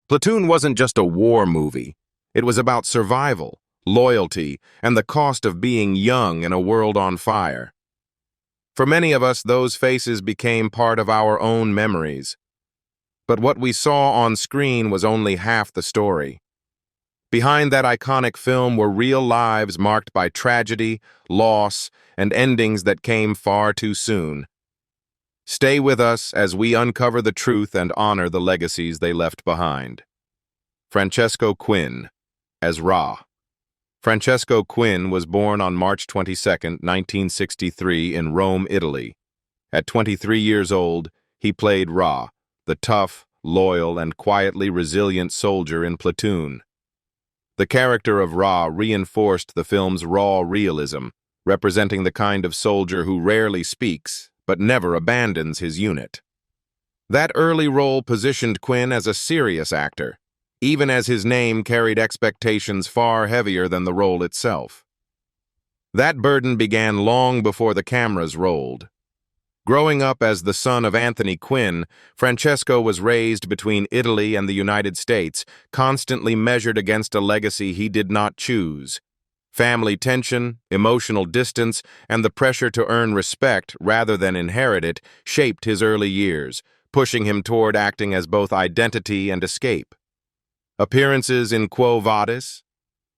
Platoon wasn't just a war movie. It was about survival, loyalty, and the cost of being young in a world on fire. For many of us, those faces became part of our own memories. But what we saw on screen was only half the story. Behind that iconic film were real lives marked by tragedy, loss, and endings that came far too soon. Stay with us as we uncover the truth and honor the legacies they left behind. Francesco Quinn, as Ra. Francesco Quinn was born on March 22, 1963 in Rome, Italy. At 23 years old, he played Ra, the tough, loyal, and quietly resilient soldier in Platoon. The character of Ra reinforced the film's raw realism, representing the kind of soldier who rarely speaks, but never abandons his unit. That early role positioned Quinn as a serious actor, even as his name carried expectations far heavier than the role itself. That burden began long before the cameras rolled. Growing up as the son of Anthony Quinn, Francesco was raised between Italy and the United States, constantly measured against a legacy he did not choose. Family tension, emotional distance, and the pressure to earn respect rather than inherit it shaped his early years, pushing him toward acting as both identity and escape. Appearances in Quo Vadis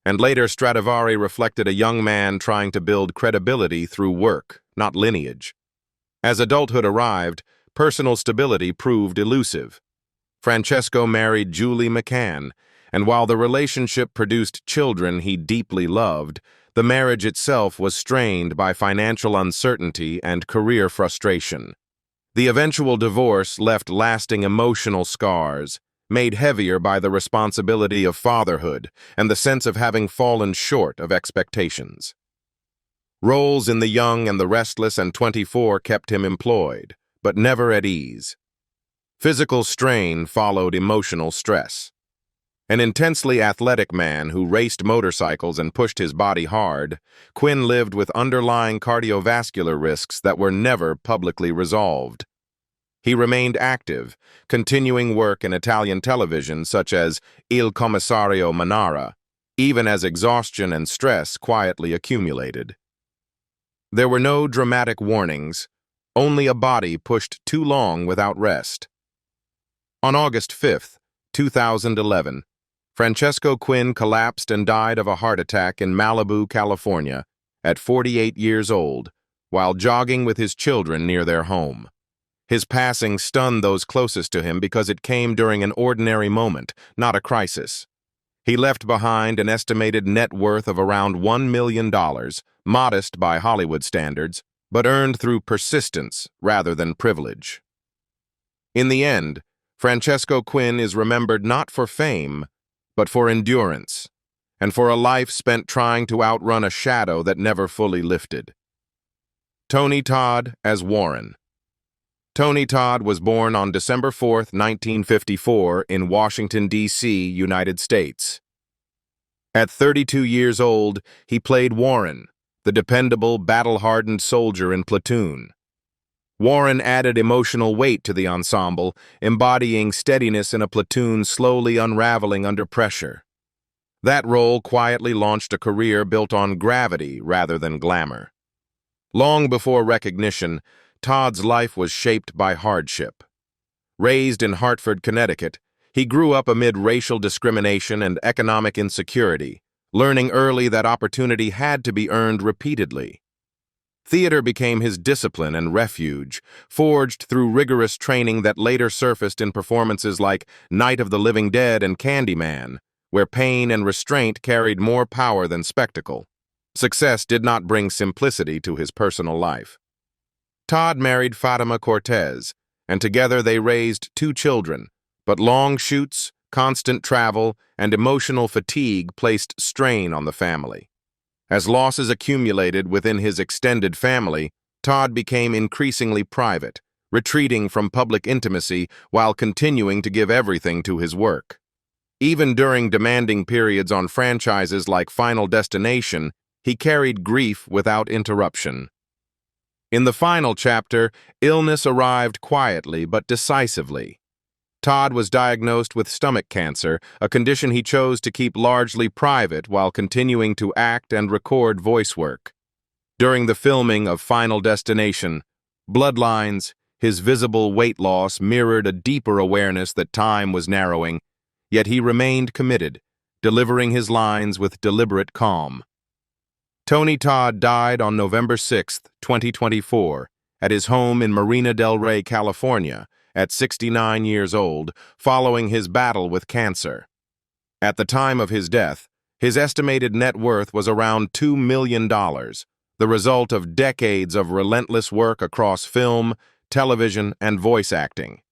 and later Stradivari reflected a young man trying to build credibility through work, not lineage. As adulthood arrived, personal stability proved elusive. Francesco married Julie McCann, and while the relationship produced children he deeply loved, the marriage itself was strained by financial uncertainty and career frustration. The eventual divorce left lasting emotional scars, made heavier by the responsibility of fatherhood and the sense of having fallen short of expectations. Roles in The Young and the Restless and 24 kept him employed, but never at ease. Physical strain followed emotional stress. An intensely athletic man who raced motorcycles and pushed his body hard, Quinn lived with underlying cardiovascular risks that were never publicly resolved. He remained active, continuing work in Italian television such as Il Commissario Manara, even as exhaustion and stress quietly accumulated. There were no dramatic warnings, only a body pushed too long without rest. On August 5, 2011, Francesco Quinn collapsed and died of a heart attack in Malibu, California, at 48 years old, while jogging with his children near their home. His passing stunned those closest to him because it came during an ordinary moment, not a crisis. He left behind an estimated net worth of around $1 million, modest by Hollywood standards, but earned through persistence rather than privilege. In the end, Francesco Quinn is remembered not for fame, but for endurance, and for a life spent trying to outrun a shadow that never fully lifted. Todd as Warren. Todd was born on December 4, 1954, in Washington, D.C., United States. At 32 years old, he played Warren, the dependable, battle-hardened soldier in Platoon. Warren added emotional weight to the ensemble, embodying steadiness in a platoon slowly unraveling under pressure. That role quietly launched a career built on gravity rather than glamour. Long before recognition, Todd's life was shaped by hardship. Raised in Hartford, Connecticut, he grew up amid racial discrimination and economic insecurity, learning early that opportunity had to be earned repeatedly. Theater became his discipline and refuge, forged through rigorous training that later surfaced in performances like Night of the Living Dead and Candyman, where pain and restraint carried more power than spectacle. Success did not bring simplicity to his personal life. Todd married Fatima Cortez, and together they raised 2 children, but long shoots, constant travel, and emotional fatigue placed strain on the family. As losses accumulated within his extended family, Todd became increasingly private, retreating from public intimacy while continuing to give everything to his work. Even during demanding periods on franchises like Final Destination, he carried grief without interruption. In the final chapter, illness arrived quietly but decisively. Todd was diagnosed with stomach cancer, a condition he chose to keep largely private while continuing to act and record voice work. During the filming of Final Destination, Bloodlines, his visible weight loss mirrored a deeper awareness that time was narrowing, yet he remained committed, delivering his lines with deliberate calm. Tony Todd died on November 6, 2024, at his home in Marina del Rey, California, at 69 years old, following his battle with cancer. At the time of his death, his estimated net worth was around $2 million, the result of decades of relentless work across film, television, and voice acting.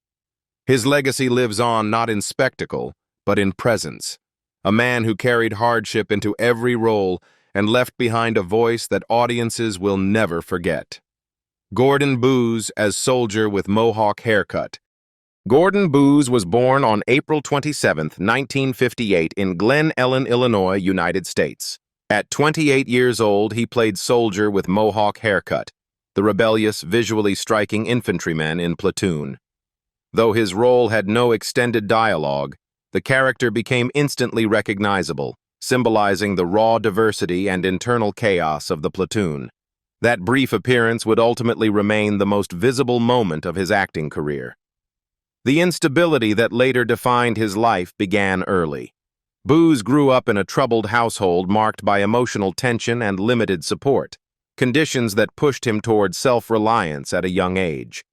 His legacy lives on not in spectacle, but in presence. A man who carried hardship into every role and left behind a voice that audiences will never forget. Gordon Booz as Soldier with Mohawk Haircut. Gordon Booz was born on April 27, 1958 in Glen Ellen, Illinois, United States. At 28 years old, he played Soldier with Mohawk Haircut, the rebellious, visually striking infantryman in Platoon. Though his role had no extended dialogue, the character became instantly recognizable, symbolizing the raw diversity and internal chaos of the platoon. That brief appearance would ultimately remain the most visible moment of his acting career. The instability that later defined his life began early. Booz grew up in a troubled household marked by emotional tension and limited support, conditions that pushed him toward self-reliance at a young age.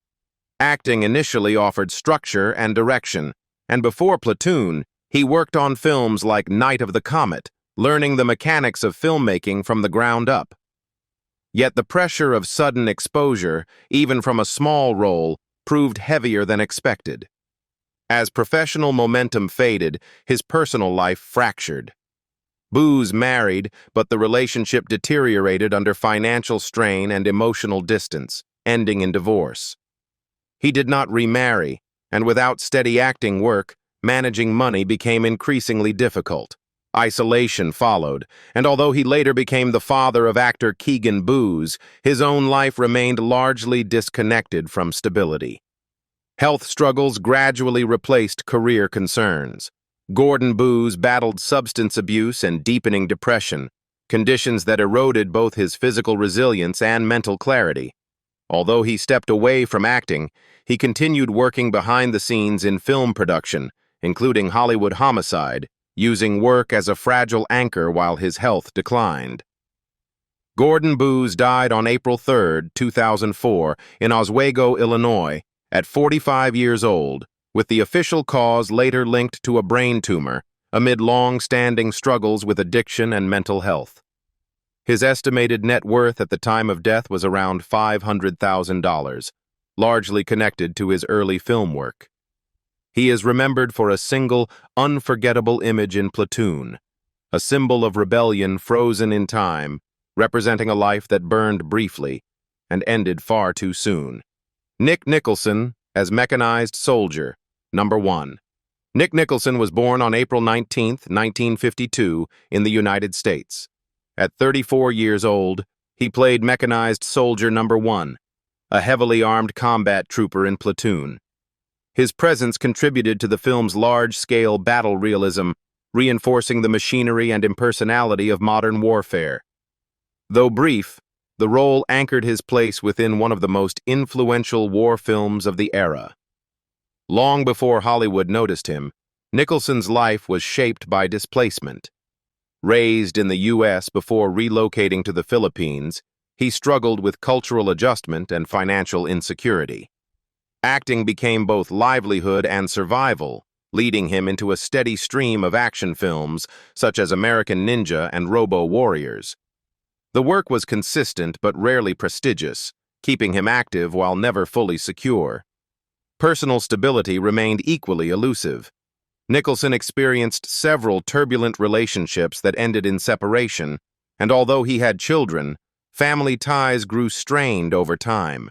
Acting initially offered structure and direction, and before Platoon, he worked on films like Night of the Comet, learning the mechanics of filmmaking from the ground up. Yet the pressure of sudden exposure, even from a small role, proved heavier than expected. As professional momentum faded, his personal life fractured. Booz married, but the relationship deteriorated under financial strain and emotional distance, ending in divorce. He did not remarry, and without steady acting work, managing money became increasingly difficult. Isolation followed, and although he later became the father of actor Keegan Booz, his own life remained largely disconnected from stability. Health struggles gradually replaced career concerns. Gordon Booz battled substance abuse and deepening depression, conditions that eroded both his physical resilience and mental clarity. Although he stepped away from acting, he continued working behind the scenes in film production, including Hollywood Homicide, using work as a fragile anchor while his health declined. Gordon Booz died on April 3, 2004, in Oswego, Illinois, at 45 years old, with the official cause later linked to a brain tumor, amid long-standing struggles with addiction and mental health. His estimated net worth at the time of death was around $500,000, largely connected to his early film work. He is remembered for a single, unforgettable image in Platoon, a symbol of rebellion frozen in time, representing a life that burned briefly and ended far too soon. Nick Nicholson as Mechanized Soldier, number 1. Nick Nicholson was born on April 19, 1952, in the United States. At 34 years old, he played Mechanized Soldier number 1, a heavily armed combat trooper in Platoon. His presence contributed to the film's large-scale battle realism, reinforcing the machinery and impersonality of modern warfare. Though brief, the role anchored his place within one of the most influential war films of the era. Long before Hollywood noticed him, Nicholson's life was shaped by displacement. Raised in the U.S. before relocating to the Philippines, he struggled with cultural adjustment and financial insecurity. Acting became both livelihood and survival, leading him into a steady stream of action films such as American Ninja and Robo Warriors. The work was consistent but rarely prestigious, keeping him active while never fully secure. Personal stability remained equally elusive. Nicholson experienced several turbulent relationships that ended in separation, and although he had children, family ties grew strained over time.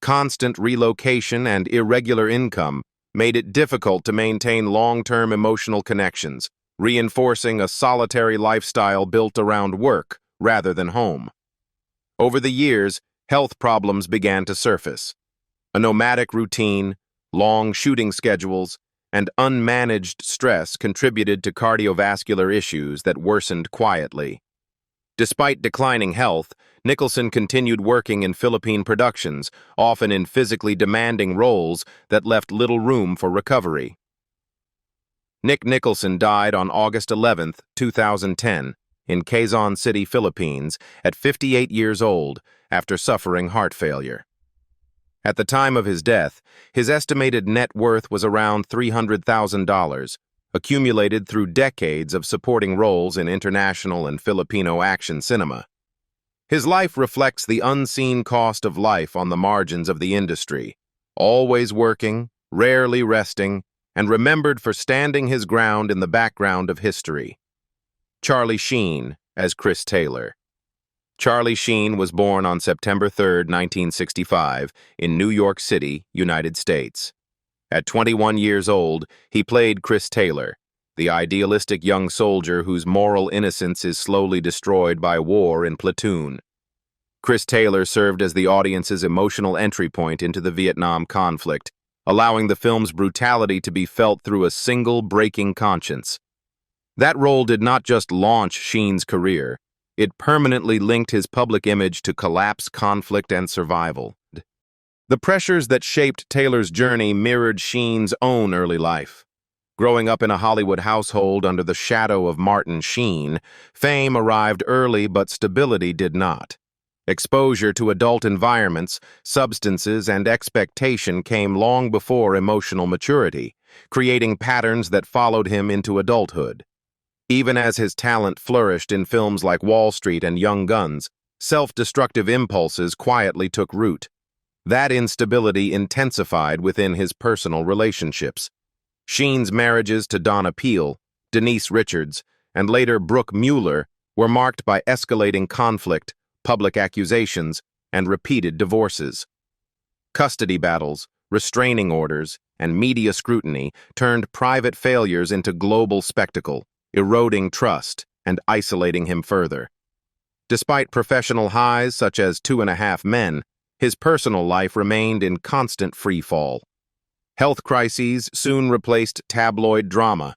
Constant relocation and irregular income made it difficult to maintain long-term emotional connections, reinforcing a solitary lifestyle built around work rather than home. Over the years, health problems began to surface. A nomadic routine, long shooting schedules, and unmanaged stress contributed to cardiovascular issues that worsened quietly. Despite declining health, Nicholson continued working in Philippine productions, often in physically demanding roles that left little room for recovery. Nicholson died on August 11, 2010, in Quezon City, Philippines, at 58 years old after suffering heart failure. At the time of his death, his estimated net worth was around $300,000, accumulated through decades of supporting roles in international and Filipino action cinema. His life reflects the unseen cost of life on the margins of the industry, always working, rarely resting, and remembered for standing his ground in the background of history. Charlie Sheen as Chris Taylor. Charlie Sheen was born on September 3, 1965, in New York City, United States. At 21 years old, he played Chris Taylor, the idealistic young soldier whose moral innocence is slowly destroyed by war in Platoon. Chris Taylor served as the audience's emotional entry point into the Vietnam conflict, allowing the film's brutality to be felt through a single breaking conscience. That role did not just launch Sheen's career, it permanently linked his public image to collapse, conflict, and survival. The pressures that shaped Taylor's journey mirrored Sheen's own early life. Growing up in a Hollywood household under the shadow of Martin Sheen, fame arrived early but stability did not. Exposure to adult environments, substances, and expectation came long before emotional maturity, creating patterns that followed him into adulthood. Even as his talent flourished in films like Wall Street and Young Guns, self-destructive impulses quietly took root. That instability intensified within his personal relationships. Sheen's marriages to Donna Peel, Denise Richards, and later Brooke Mueller were marked by escalating conflict, public accusations, and repeated divorces. Custody battles, restraining orders, and media scrutiny turned private failures into global spectacle, eroding trust and isolating him further. Despite professional highs such as 2.5 Men, his personal life remained in constant free fall. Health crises soon replaced tabloid drama.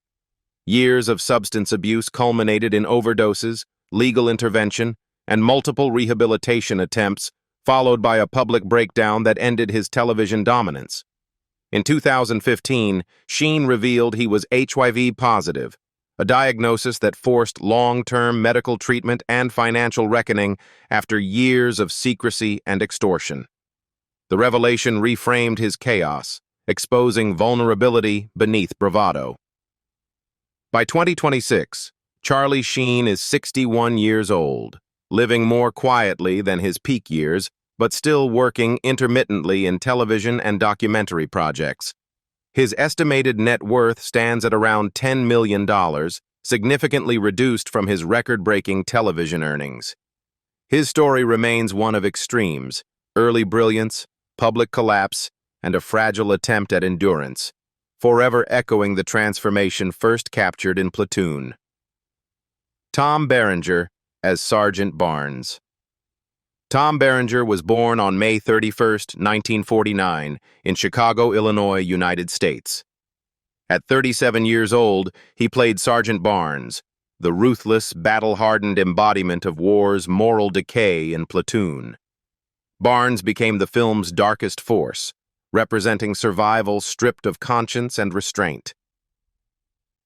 Years of substance abuse culminated in overdoses, legal intervention, and multiple rehabilitation attempts, followed by a public breakdown that ended his television dominance. In 2015, Sheen revealed he was HIV positive, a diagnosis that forced long-term medical treatment and financial reckoning after years of secrecy and extortion. The revelation reframed his chaos, exposing vulnerability beneath bravado. By 2026, Charlie Sheen is 61 years old, living more quietly than his peak years, but still working intermittently in television and documentary projects. His estimated net worth stands at around $10 million, significantly reduced from his record-breaking television earnings. His story remains one of extremes: early brilliance, public collapse, and a fragile attempt at endurance, forever echoing the transformation first captured in Platoon. Tom Behringer as Sergeant Barnes. Tom Behringer was born on May 31, 1949, in Chicago, Illinois, United States. At 37 years old, he played Sergeant Barnes, the ruthless, battle-hardened embodiment of war's moral decay in Platoon. Barnes became the film's darkest force, representing survival stripped of conscience and restraint.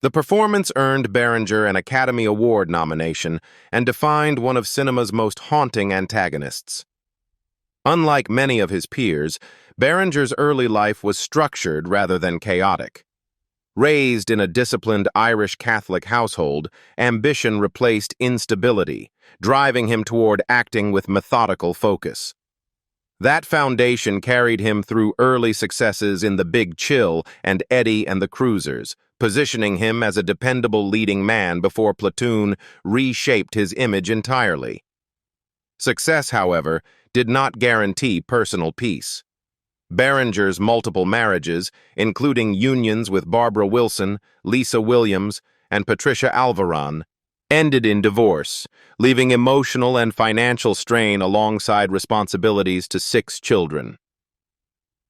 The performance earned Behringer an Academy Award nomination and defined one of cinema's most haunting antagonists. Unlike many of his peers, Behringer's early life was structured rather than chaotic. Raised in a disciplined Irish Catholic household, ambition replaced instability, driving him toward acting with methodical focus. That foundation carried him through early successes in The Big Chill and Eddie and the Cruisers, positioning him as a dependable leading man before Platoon reshaped his image entirely. Success, however, did not guarantee personal peace. Behringer's multiple marriages, including unions with Barbara Wilson, Lisa Williams, and Patricia Alvaron, ended in divorce, leaving emotional and financial strain alongside responsibilities to 6 children.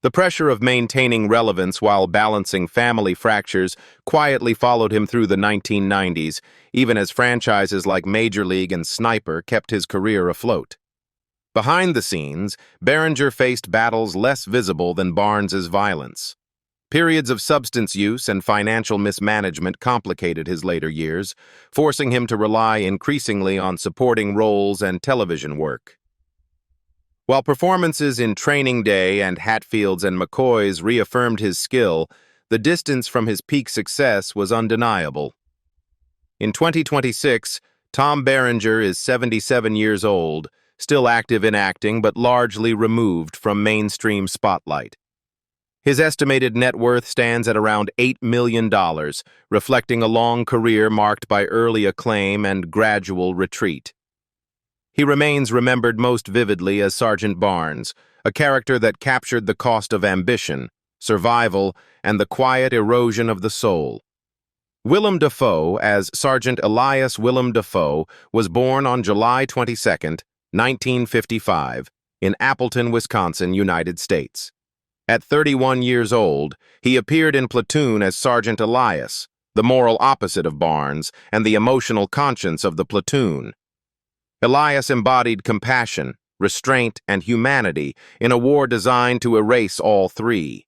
The pressure of maintaining relevance while balancing family fractures quietly followed him through the 1990s, even as franchises like Major League and Sniper kept his career afloat. Behind the scenes, Behringer faced battles less visible than Barnes's violence. Periods of substance use and financial mismanagement complicated his later years, forcing him to rely increasingly on supporting roles and television work. While performances in Training Day and Hatfields and McCoys reaffirmed his skill, the distance from his peak success was undeniable. In 2026, Tom Behringer is 77 years old, still active in acting but largely removed from mainstream spotlight. His estimated net worth stands at around $8 million, reflecting a long career marked by early acclaim and gradual retreat. He remains remembered most vividly as Sergeant Barnes, a character that captured the cost of ambition, survival, and the quiet erosion of the soul. Willem Dafoe, as Sergeant Elias Willem Dafoe, was born on July 22, 1955, in Appleton, Wisconsin, United States. At 31 years old, he appeared in Platoon as Sergeant Elias, the moral opposite of Barnes and the emotional conscience of the platoon. Elias embodied compassion, restraint, and humanity in a war designed to erase all three.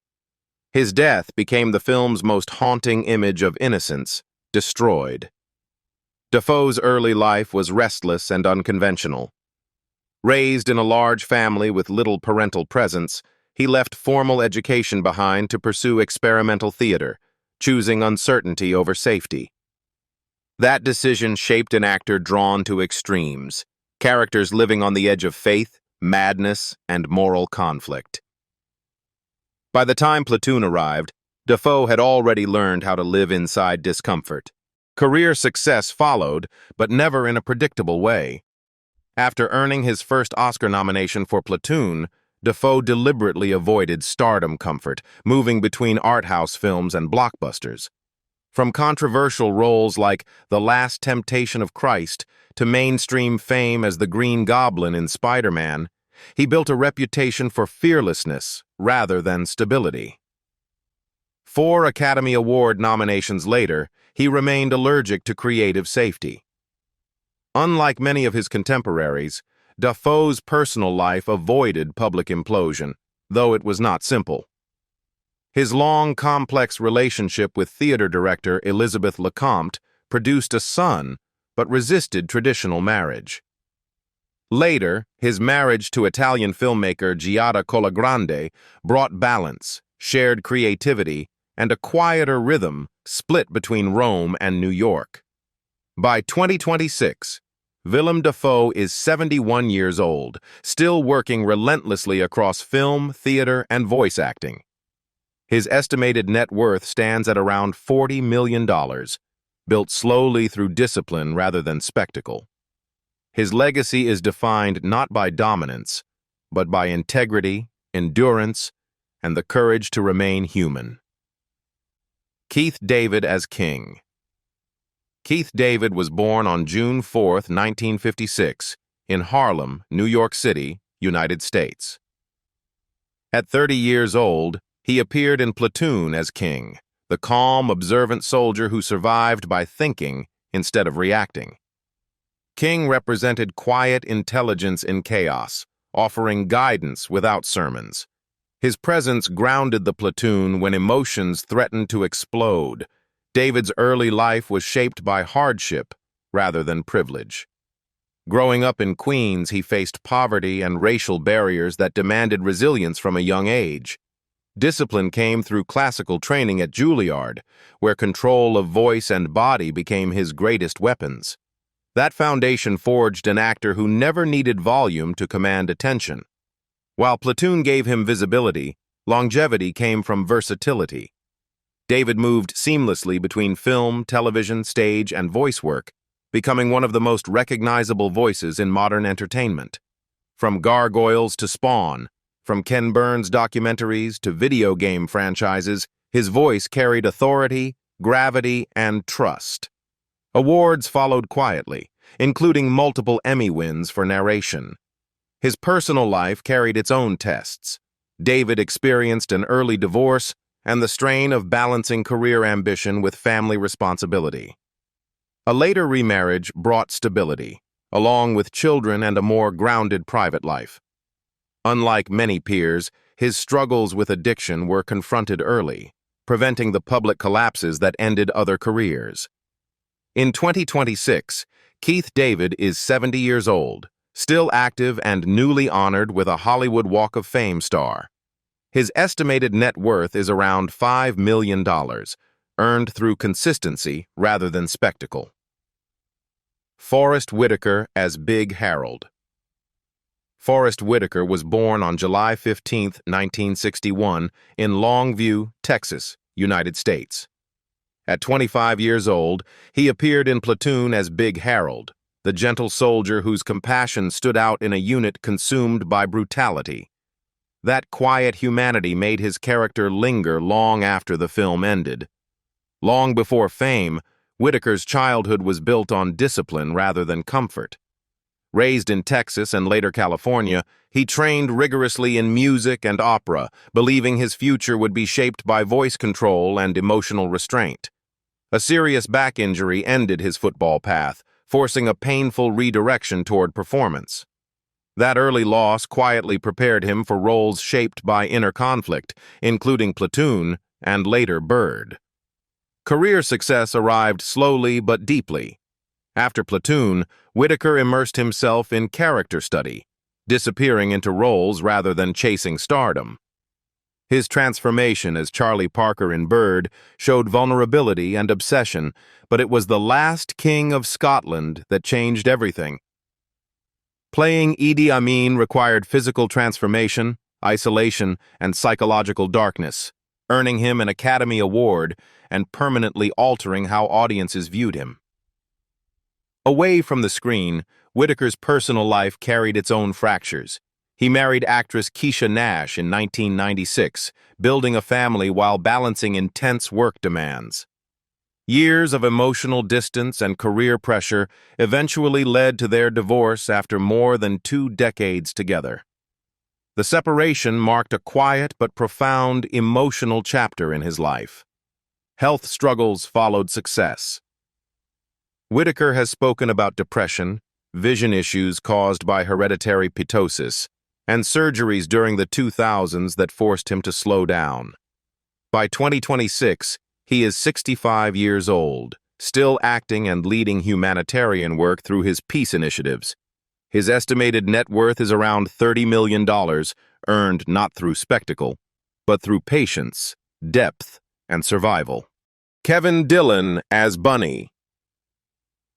His death became the film's most haunting image of innocence, destroyed. Dafoe's early life was restless and unconventional. Raised in a large family with little parental presence, he left formal education behind to pursue experimental theater, choosing uncertainty over safety. That decision shaped an actor drawn to extremes, characters living on the edge of faith, madness, and moral conflict. By the time Platoon arrived, Dafoe had already learned how to live inside discomfort. Career success followed, but never in a predictable way. After earning his first Oscar nomination for Platoon, Dafoe deliberately avoided stardom comfort, moving between art house films and blockbusters. From controversial roles like The Last Temptation of Christ to mainstream fame as the Green Goblin in Spider-Man, he built a reputation for fearlessness rather than stability. 4 Academy Award nominations later, he remained allergic to creative safety. Unlike many of his contemporaries, Dafoe's personal life avoided public implosion, though it was not simple. His long, complex relationship with theater director Elizabeth Lecomte produced a son, but resisted traditional marriage. Later, his marriage to Italian filmmaker Giada Colagrande brought balance, shared creativity, and a quieter rhythm split between Rome and New York. By 2026, Willem Dafoe is 71 years old, still working relentlessly across film, theater, and voice acting. His estimated net worth stands at around $40 million, built slowly through discipline rather than spectacle. His legacy is defined not by dominance, but by integrity, endurance, and the courage to remain human. Keith David as King. Keith David was born on June 4, 1956, in Harlem, New York City, United States. At 30 years old, he appeared in Platoon as King, the calm, observant soldier who survived by thinking instead of reacting. King represented quiet intelligence in chaos, offering guidance without sermons. His presence grounded the platoon when emotions threatened to explode. David's early life was shaped by hardship rather than privilege. Growing up in Queens, he faced poverty and racial barriers that demanded resilience from a young age. Discipline came through classical training at Juilliard, where control of voice and body became his greatest weapons. That foundation forged an actor who never needed volume to command attention. While Platoon gave him visibility, longevity came from versatility. David moved seamlessly between film, television, stage, and voice work, becoming one of the most recognizable voices in modern entertainment. From Gargoyles to Spawn, from Ken Burns documentaries to video game franchises, his voice carried authority, gravity, and trust. Awards followed quietly, including multiple Emmy wins for narration. His personal life carried its own tests. David experienced an early divorce and the strain of balancing career ambition with family responsibility. A later remarriage brought stability, along with children and a more grounded private life. Unlike many peers, his struggles with addiction were confronted early, preventing the public collapses that ended other careers. In 2026, Keith David is 70 years old, still active and newly honored with a Hollywood Walk of Fame star. His estimated net worth is around $5 million, earned through consistency rather than spectacle. Forrest Whitaker as Big Harold. Forrest Whitaker was born on July 15, 1961, in Longview, Texas, United States. At 25 years old, he appeared in Platoon as Big Harold, the gentle soldier whose compassion stood out in a unit consumed by brutality. That quiet humanity made his character linger long after the film ended. Long before fame, Whitaker's childhood was built on discipline rather than comfort. Raised in Texas and later California, he trained rigorously in music and opera, believing his future would be shaped by voice control and emotional restraint. A serious back injury ended his football path, forcing a painful redirection toward performance. That early loss quietly prepared him for roles shaped by inner conflict, including Platoon and later Bird. Career success arrived slowly but deeply. After Platoon, Whitaker immersed himself in character study, disappearing into roles rather than chasing stardom. His transformation as Charlie Parker in Bird showed vulnerability and obsession, but it was the last King of Scotland that changed everything. Playing Idi Amin required physical transformation, isolation, and psychological darkness, earning him an Academy Award and permanently altering how audiences viewed him. Away from the screen, Whitaker's personal life carried its own fractures. He married actress Keisha Nash in 1996, building a family while balancing intense work demands. Years of emotional distance and career pressure eventually led to their divorce after more than 2 decades together. The separation marked a quiet but profound emotional chapter in his life. Health struggles followed success. Whitaker has spoken about depression, vision issues caused by hereditary ptosis, and surgeries during the 2000s that forced him to slow down. By 2026, he is 65 years old, still acting and leading humanitarian work through his peace initiatives. His estimated net worth is around $30 million, earned not through spectacle, but through patience, depth, and survival. Kevin Dillon as Bunny.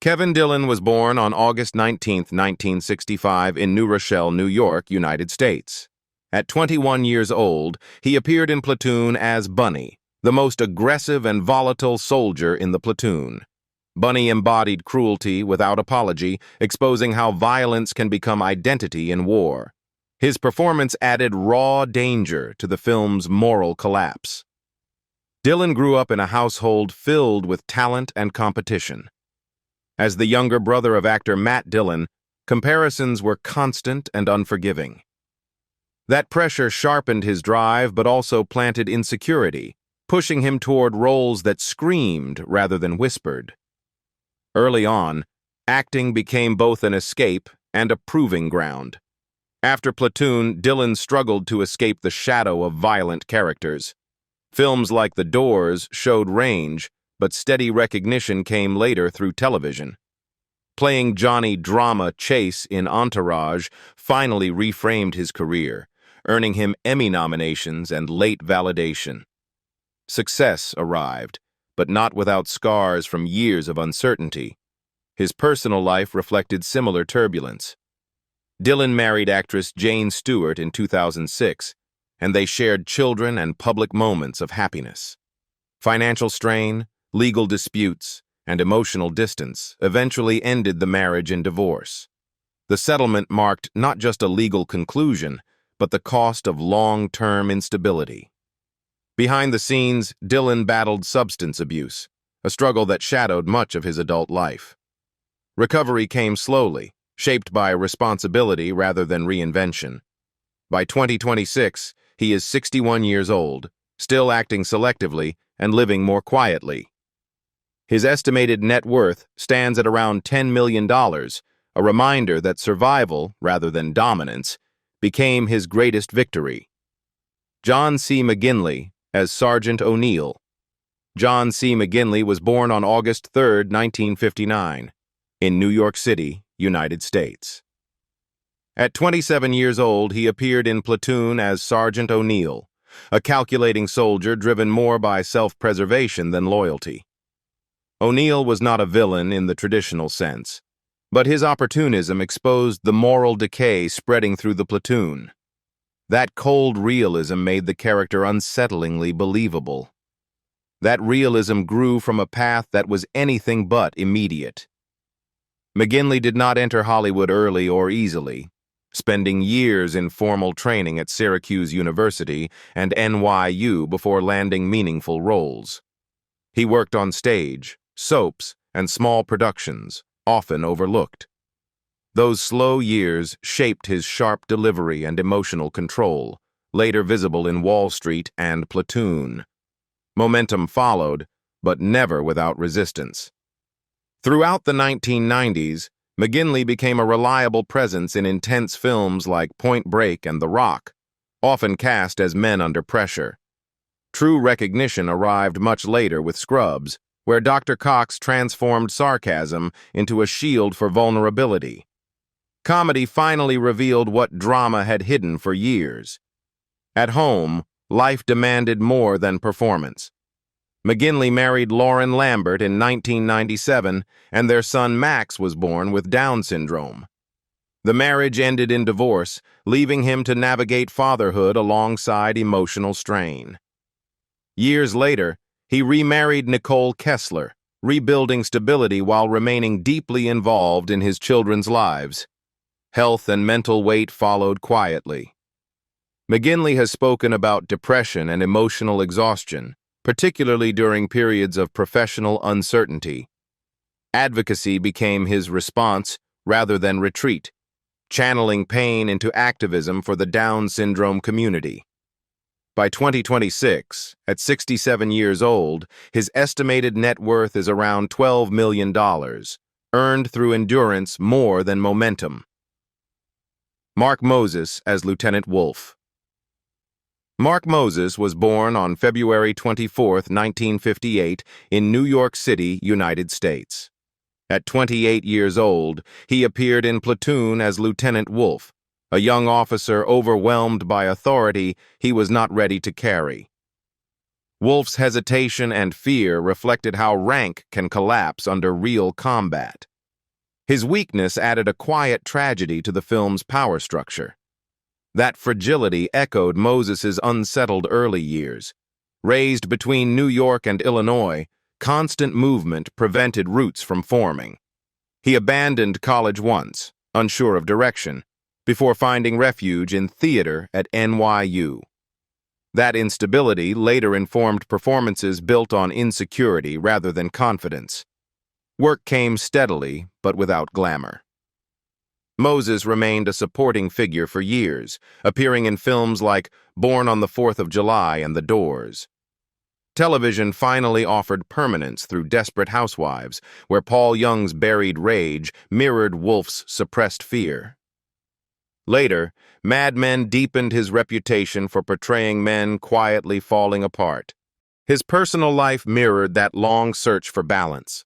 Kevin Dillon was born on August 19, 1965 in New Rochelle, New York, United States. At 21 years old, he appeared in Platoon as Bunny, the most aggressive and volatile soldier in the platoon. Bunny embodied cruelty without apology, exposing how violence can become identity in war. His performance added raw danger to the film's moral collapse. Dillon grew up in a household filled with talent and competition. As the younger brother of actor Matt Dillon, comparisons were constant and unforgiving. That pressure sharpened his drive but also planted insecurity, pushing him toward roles that screamed rather than whispered. Early on, acting became both an escape and a proving ground. After Platoon, Dillon struggled to escape the shadow of violent characters. Films like The Doors showed range, but steady recognition came later through television. Playing Johnny Drama Chase in Entourage finally reframed his career, earning him Emmy nominations and late validation. Success arrived, but not without scars from years of uncertainty. His personal life reflected similar turbulence. Dillon married actress Jane Stewart in 2006, and they shared children and public moments of happiness. Financial strain, legal disputes, and emotional distance eventually ended the marriage in divorce. The settlement marked not just a legal conclusion, but the cost of long-term instability. Behind the scenes, Dillon battled substance abuse, a struggle that shadowed much of his adult life. Recovery came slowly, shaped by responsibility rather than reinvention. By 2026, he is 61 years old, still acting selectively and living more quietly. His estimated net worth stands at around $10 million, a reminder that survival, rather than dominance, became his greatest victory. John C. McGinley as Sergeant O'Neill. John C. McGinley was born on August 3, 1959, in New York City, United States. At 27 years old, he appeared in Platoon as Sergeant O'Neill, a calculating soldier driven more by self-preservation than loyalty. O'Neill was not a villain in the traditional sense, but his opportunism exposed the moral decay spreading through the platoon. That cold realism made the character unsettlingly believable. That realism grew from a path that was anything but immediate. McGinley did not enter Hollywood early or easily, spending years in formal training at Syracuse University and NYU before landing meaningful roles. He worked on stage, soaps, and small productions, often overlooked. Those slow years shaped his sharp delivery and emotional control, later visible in Wall Street and Platoon. Momentum followed, but never without resistance. Throughout the 1990s, McGinley became a reliable presence in intense films like Point Break and The Rock, often cast as men under pressure. True recognition arrived much later with Scrubs, where Dr. Cox transformed sarcasm into a shield for vulnerability. Comedy finally revealed what drama had hidden for years. At home, life demanded more than performance. McGinley married Lauren Lambert in 1997, and their son Max was born with Down syndrome. The marriage ended in divorce, leaving him to navigate fatherhood alongside emotional strain. Years later, he remarried Nicole Kessler, rebuilding stability while remaining deeply involved in his children's lives. Health and mental weight followed quietly. McGinley has spoken about depression and emotional exhaustion, particularly during periods of professional uncertainty. Advocacy became his response rather than retreat, channeling pain into activism for the Down syndrome community. By 2026, at 67 years old, his estimated net worth is around $12 million, earned through endurance more than momentum. Mark Moses as Lieutenant Wolfe. Mark Moses was born on February 24, 1958, in New York City, United States. At 28 years old, he appeared in Platoon as Lieutenant Wolfe, a young officer overwhelmed by authority he was not ready to carry. Wolfe's hesitation and fear reflected how rank can collapse under real combat. His weakness added a quiet tragedy to the film's power structure. That fragility echoed Moses's unsettled early years. Raised between New York and Illinois, constant movement prevented roots from forming. He abandoned college once, unsure of direction, before finding refuge in theater at NYU. That instability later informed performances built on insecurity rather than confidence. Work came steadily, but without glamour. Moses remained a supporting figure for years, appearing in films like Born on the 4th of July and The Doors. Television finally offered permanence through Desperate Housewives, where Paul Young's buried rage mirrored Wolfe's suppressed fear. Later, Mad Men deepened his reputation for portraying men quietly falling apart. His personal life mirrored that long search for balance.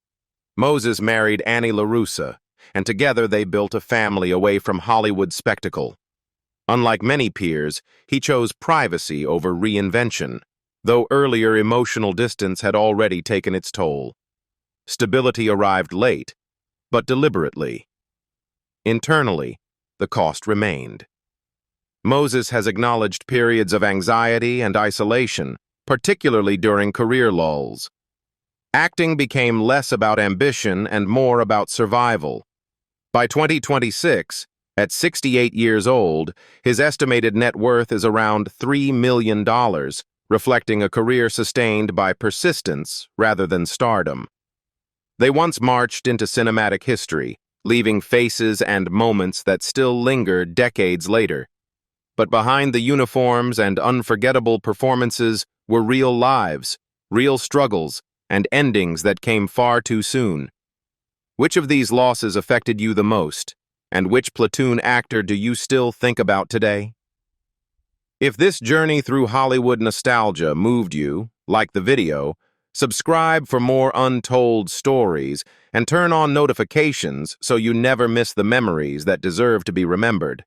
Moses married Annie LaRussa, and together they built a family away from Hollywood spectacle. Unlike many peers, he chose privacy over reinvention, though earlier emotional distance had already taken its toll. Stability arrived late, but deliberately. Internally, the cost remained. Moses has acknowledged periods of anxiety and isolation, particularly during career lulls. Acting became less about ambition and more about survival. By 2026, at 68 years old, his estimated net worth is around $3 million, reflecting a career sustained by persistence rather than stardom. They once marched into cinematic history, leaving faces and moments that still linger decades later. But behind the uniforms and unforgettable performances were real lives, real struggles, and endings that came far too soon. Which of these losses affected you the most, and which Platoon actor do you still think about today? If this journey through Hollywood nostalgia moved you, like the video, subscribe for more untold stories and turn on notifications so you never miss the memories that deserve to be remembered.